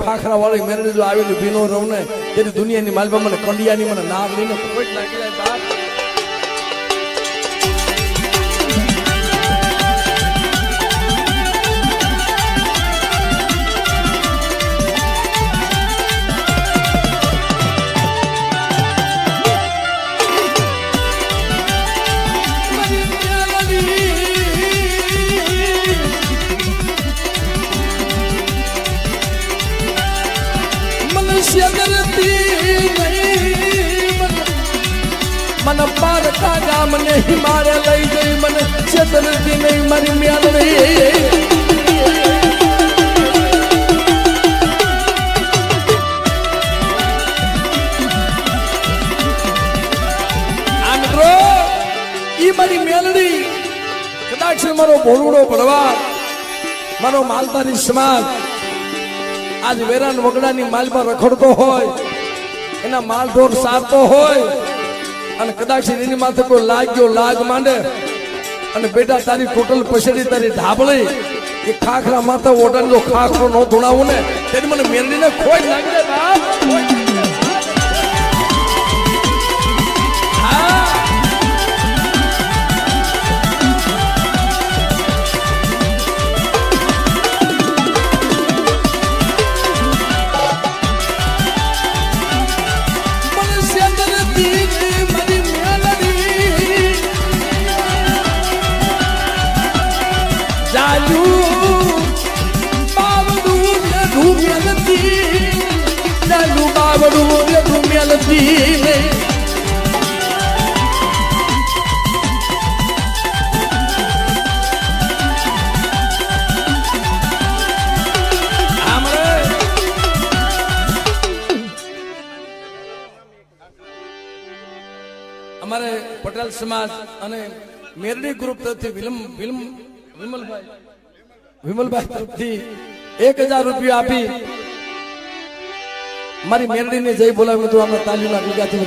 ખાખરા વાળી મેરડી જો આવેલી ભીનો રહું ને તેની દુનિયાની માલમાં મને કંડિયાની મને નાગડીને કોઈ લાગી જાય બાપ. मन पार का गाम ने हिमालय लई गई मन छतरती नहीं मरी म्याल रही મિત્રો ઈ મારી મેલડી કદાચ મારો ભોળુડો ભરવા મારો માલધારી સમાજ આજ વેરાન વગડાની માલમાં રખડતો હોય એના માલ ઢોર સારતો હોય અને કદાચ એની માથે કોઈ લાગ્યો લાગ માંડે અને બેટા તારી ટોટલ પછડી તારી ઢાબળી એ ખાખરા માથા ઓઢાનો ખાખરો ન ધોણાવું ને તેની મને મેરડીને ખોઈ લાગે બાપ. અમારે પટેલ સમાજ અને મેરડી ગ્રુપ તરફથી વિમલભાઈ તરફથી 1000 રૂપિયા આપી મારી મેરડીને જય બોલાવી તો અમે તાલીના ભેગાથી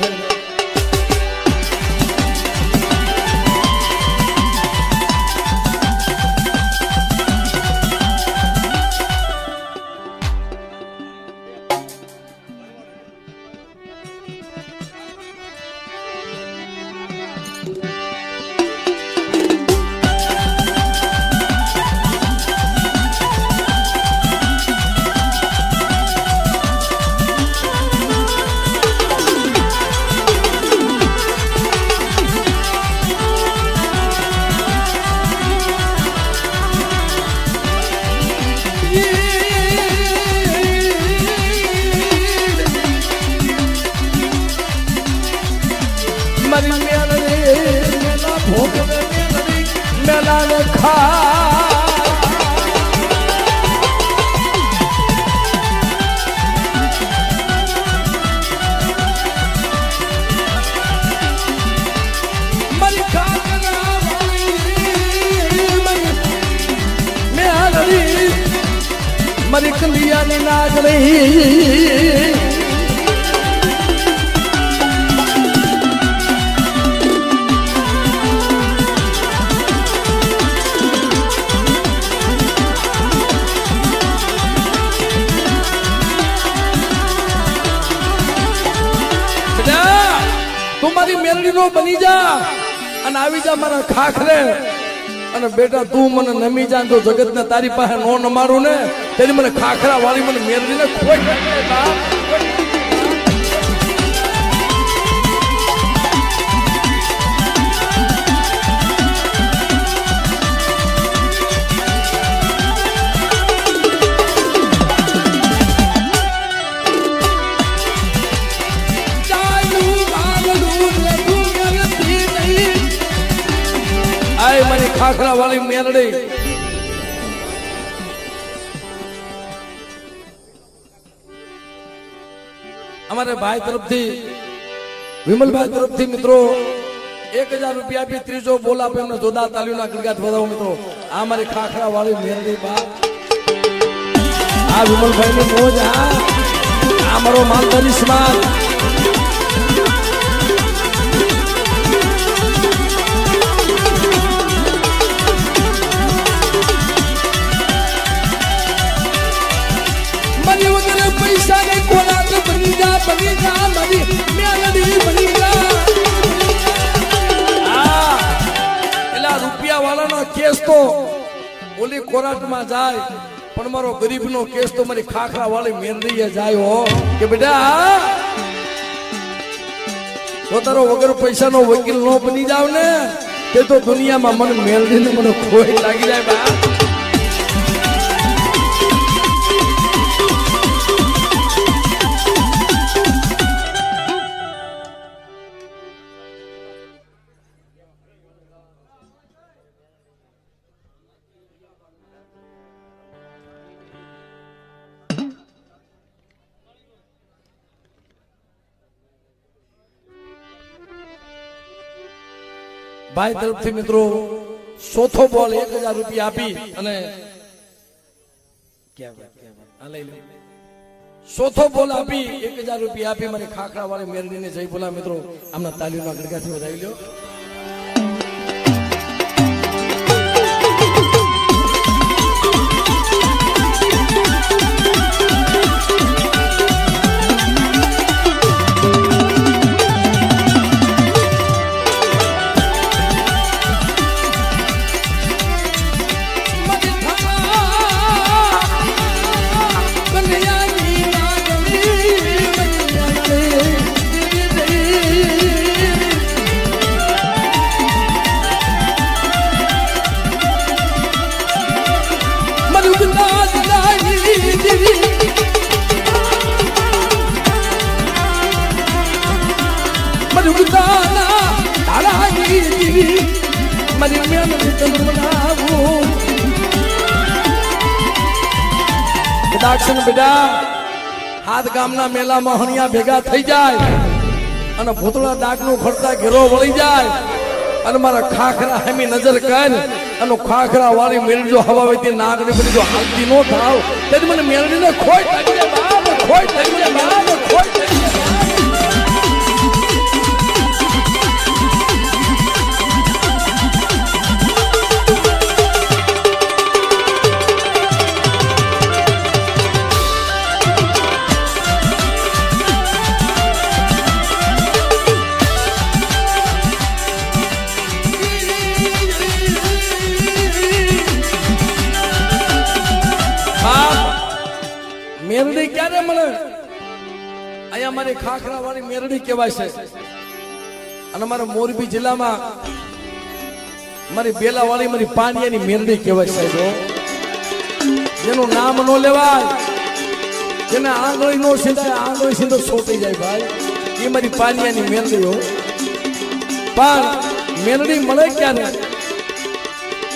મારી કંડિયાની નાગડી તું મારી મેલડી નો બની જા અને આવી જા મારા ખાખરે અને બેટા તું મને નમી જા તો જગત ને તારી પાસે નો નમાડું ને તેની મને ખાખરા વાળી મને મેરડીને ખોઈ મારી ખાખરા વાળી મેરડી અમારે ભાઈ તરફથી વિમલભાઈ તરફથી મિત્રો 1000 રૂપિયા આપી ત્રીજો બોલ આપે એમને જોરદાર તાલીઓના ગણગાટ વધાવો મિત્રો. આ મારી ખાખરા વાળી મેરડી બા આ વિમલભાઈ ની મોજ આ મારો માલધારી સમાજ પૈસા ની કોલાદ બની જા મારી મેલડી બની જા એલા રૂપિયા વાળાનો કેસ તો ઓલી કોરાટમાં જાય પણ મારો ગરીબનો કેસ તો મારી ખાખરા વાળી મેલડીએ જાય હો કે બેટા તો તારો વગર પૈસાનો વકીલ નો બની જાવ ને તે તો દુનિયામાં મને મેલડીને મને ખોઈ લાગી જાય બા ભાઈ તરફથી મિત્રો ચોથો બોલ 1000 રૂપિયા આપી અને ચોથો બોલ આપી 1000 રૂપિયા આપી મારી ખાખરા વાળી મેરડીને જય બોલા મિત્રો આમના તાલીઓના ગડગાથી વધાવી લ્યો બેટા હાથ ગામના મેલામાં હણિયા ભેગા થઈ જાય અને ભૂતળા ડાકનું ફરતા ઘેરો વળી જાય અને મારા ખાખરા હેમી નજર કર અને ખાખરા વાળી મેળવી જો હવા વેતી નાગડી બની જો હાલતી નો થાવ તેથી મને મેળવીને ખોઈ લાગી જાય બાપ ખોઈ લાગી જાય બાપ ખોઈ લાગી જાય મેરડી ક્યારે મળે અહીંયા મારી ખાખરા વાળી મેરડી કહેવાય છે અને મારા મોરબી જિલ્લામાં મારી બેલા વાળી મારી પાનિયાની મેરડી કહેવાય સાહેબ જેનું નામ નો લેવાય જેને આંગળી નો સીધાય આંગળી સીધો સોટી જાય ભાઈ એ મારી પાનિયાની મેરડી હો પણ મેરડી મળે ક્યારે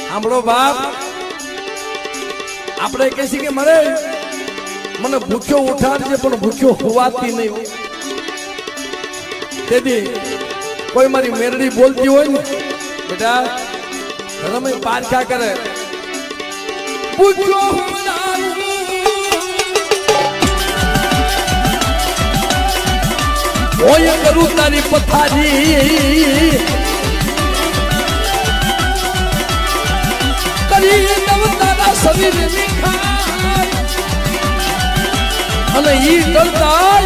સાંભળો બાપ આપણે કહીએ કે મળે મને ભૂખ્યો ઉઠાડજે પણ ભૂખ્યો હોવાતી નહીં તેથી કોઈ મારી મેરડી બોલતી હોય ને બેટા રમે પારખા કરે ભૂખ્યો હોય કરું તારી પથારી કરી નવ તારા શરીર અને ઈ કરતા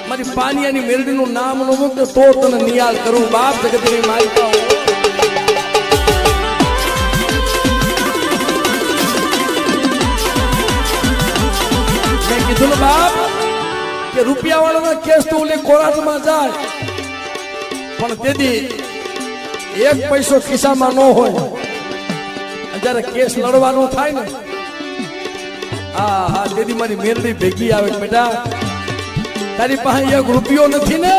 મારી પાનિયાની મેરડી નું નામ નો મુક્ત તો તને નિયાલ કરું બાપ જગતની માલિકા મેં કીધું ને બાપ કે રૂપિયા વાળાના કેસ તો ઓલી કોરાટમાં જાય પણ તેથી એક પૈસો ખિસ્સામાં ન હોય જયારે કેસ લડવાનો થાય ને હા તેથી મારી મેરડી ભેગી આવે બેટા તારી પાસે એક રૂપિયો નથી ને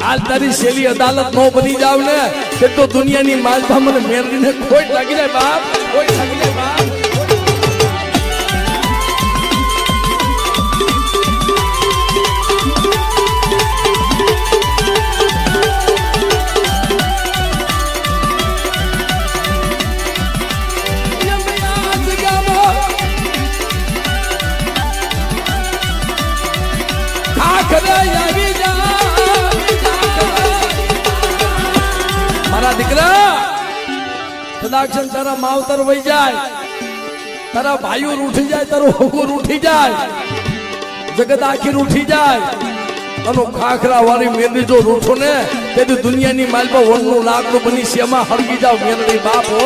આજ તારી શેલી અદાલત નો બની જાવ ને તે તો દુનિયાની માલભા મને મેરડીને ખોટ લાગી જાય બાપ ખોટ લાગી જાય બાપ મારા દીકરા કદાચ તારા માવતર વહી જાય તારા ભાઈઓ રૂઠી જાય, તારો હોગો રૂઠી જાય, જગત આખી રૂઠી જાય. અને ખાખરા વાળી મેંદી જો રૂઠો ને તેથી દુનિયાની માલપા વનનું લાકડું બની છે, એમાં હળગી જાવ મેંદડી બાપ હો.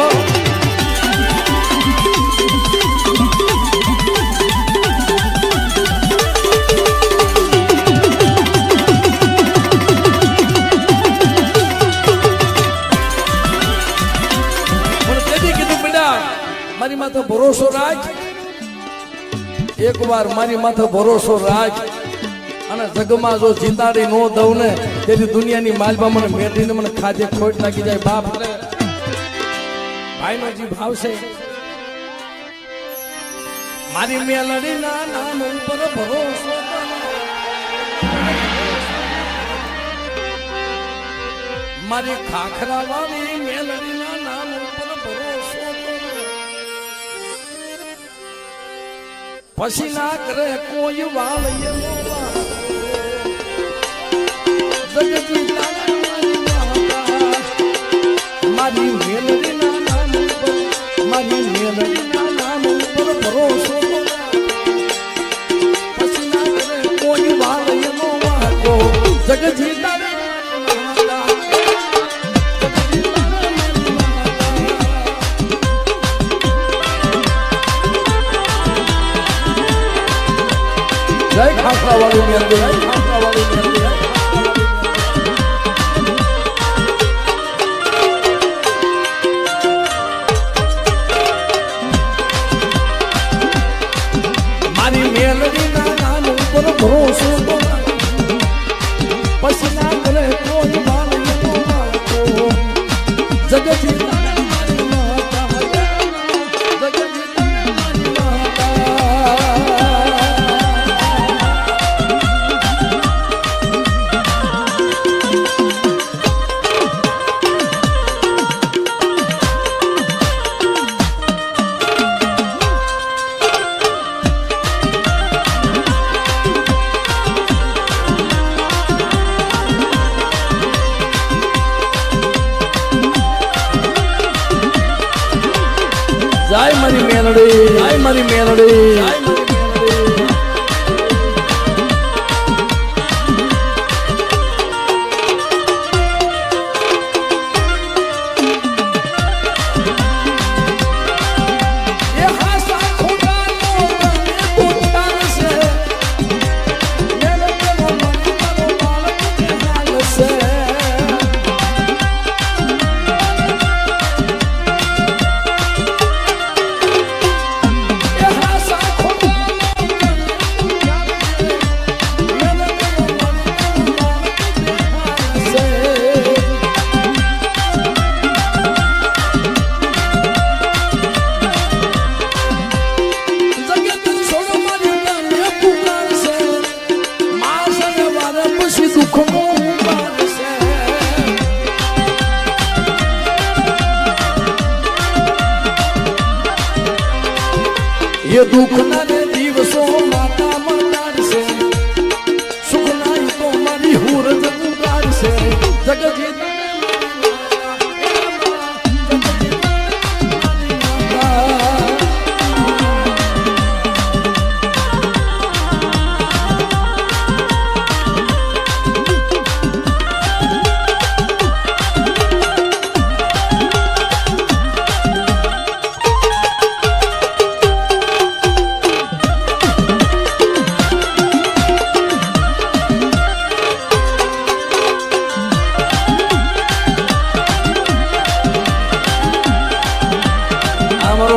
મારી માથે ભરોસો રાખ, એક વાર મારી માથે ભરોસો રાખ, અને જગમાં જો જીતાડી નો દઉં ને તેથી દુનિયાની માલમાં મને મેળવીને મને ખાધે ખોટ લાગી જાય બાપ. ભાઈનો જે ભાવ છે, મારી મેલડીના નામ ઉપર ભરોસો, મારી ખાખરા વાળી મેલડીના નામ ઉપર ભરોસો, પછી ના કરે કોઈ વાલ મારી મેલડીના નામ ઉપર, મારી મેલડીના નામ ઉપર ભરોસો, પછી ના કરે કોઈ વાલ એનો વાકો જગજી જય ખાખરા વાળી મેલડી, જય ખાખરા વાળી મેલડી. મારી મેલડીના નામ ઉપર ભરોસો, પછી ના કરે કોઈ વાલ એનો વાકો જગજી જય મારી મેલડી, જય મારી મેલડી, જય મારી મેલડી. એ હાસા ખોટાનો પોતાર છે, મેલડીનો મનનો બાળક હાલ છે. ये दुख ना रे दिवसो माता मतार से, सुख नाई तो मारी हुरज उगार से, जगजीत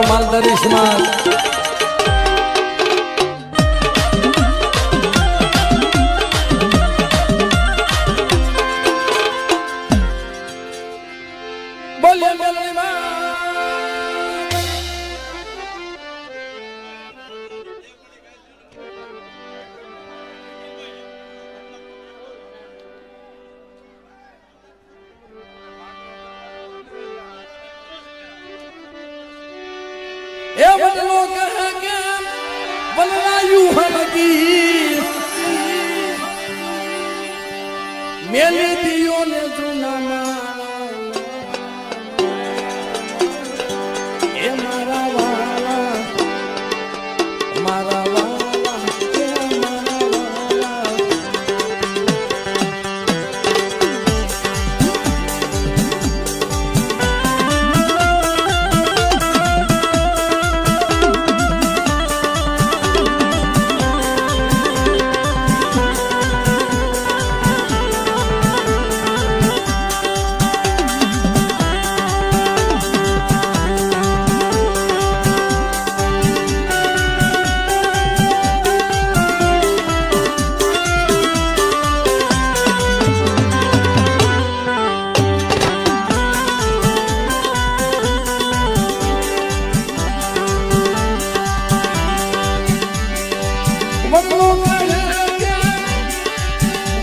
માલધારી સમાજ બોલે મેલડી માં. એ બદલો કહે કે બદલાયું હમકી મેલી દિયો ને જૂનામાં એ મારા વાલા મારા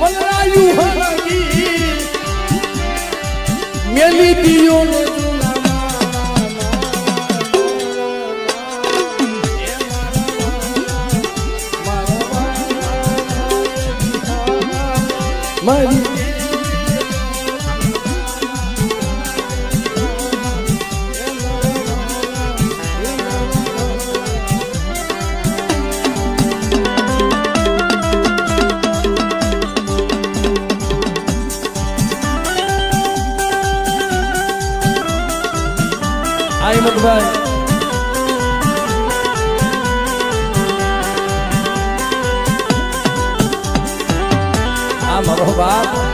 વાલા એ મારા મેલી દિયો ને મારી અહેમદભાઈ આ મારો બાપ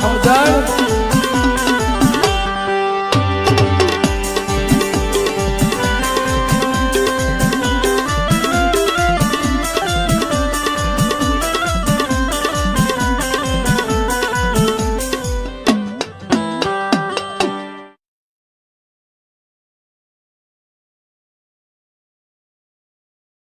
સમજાય